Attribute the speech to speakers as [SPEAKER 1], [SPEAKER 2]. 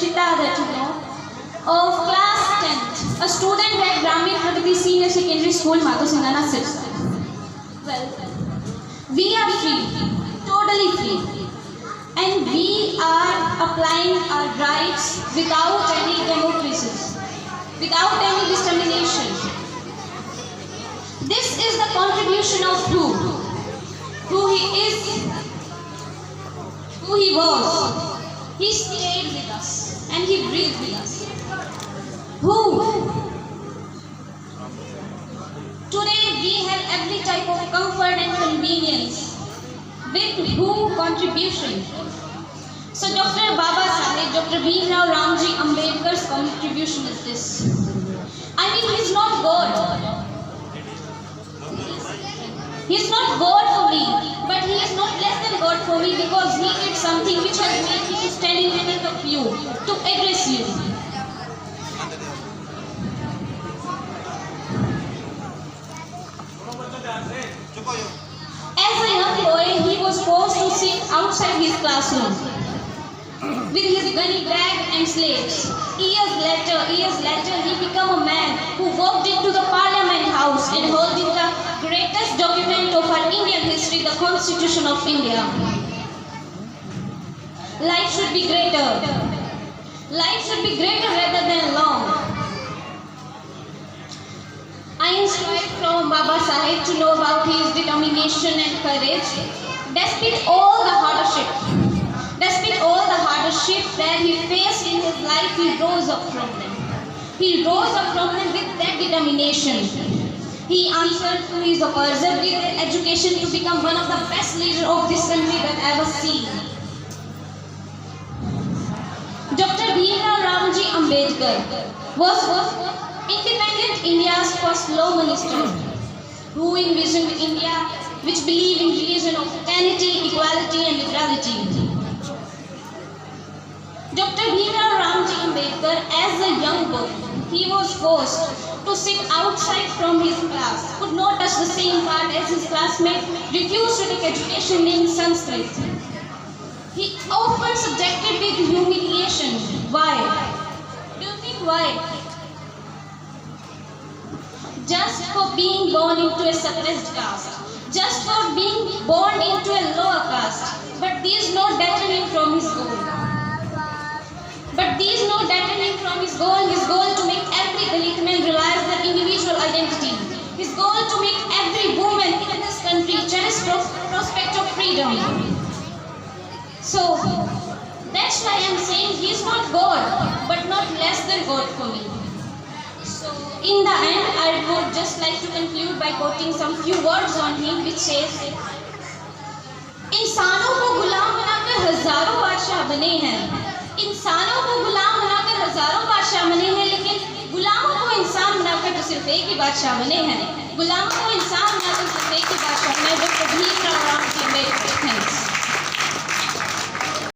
[SPEAKER 1] Darshita that you know, of class 10th, a student at Grameen Pragati Senior Secondary School, Madhusindana Sirsa. Well, we are free, totally free, and we are applying our rights without any democracy, without any discrimination. This is the contribution of who he is, who he was. He stayed with us and he breathed with us. Who? Today we have every type of comfort and convenience with who contribution. So Dr. Baba Saheb, Dr. Bhimrao Ramji Ambedkar's contribution is this. I mean, he is not God. He is not God for me, but he is not less than God for me because he did something which has made me to stand in front of you, to address you. As a young boy, he was forced to sit outside his classroom with his gunny bag and slates. Years later, he became a man who walked into the Parliament House and holding the greatest document of our Indian history, the Constitution of India. Life should be greater. Life should be greater rather than long. I inspired from Baba Saheb to know about his determination and courage. Despite all the hardship that he faced in his life, he rose up from them. He rose up from them with that determination. He answered to his oppressor with education to become one of the best leaders of this country that I ever seen. Dr. Bhimrao Ramji Ambedkar was independent India's first law minister who envisioned India which believed in religion of fraternity, equality and liberality. Dr. Bhimrao Ramji Ambedkar, as a young boy, he was forced to sit outside from his class, could not touch the same part as his classmates, refused to take education in Sanskrit. He often subjected with humiliation. Why? Do you think why? Just for being born into a suppressed caste, just for being born into a lower caste. But this is not deterring from his goal. His goal to make every Dalit man realize their individual identity. His goal to make every woman in this country cherish prospect of freedom. So, that's why I am saying he is not God, but not less than God for me. So, in the end, I would just like to conclude by quoting some few words on him, which says, इंसानों को गुलाम बनाकर हजारों बादशाह बने हैं, इंसानों को गुलाम बनाकर हजारों बादशाह बने हैं, लेकिन गुलामों को इंसान बनाकर तो सिर्फ एक ही बादशाह बने हैं, गुलामों को इंसान बनाकर सिर्फ एक ही बादशाह बने हैं, डॉक्टर भीमराव रामजी अम्बेडकर। थैंक्स।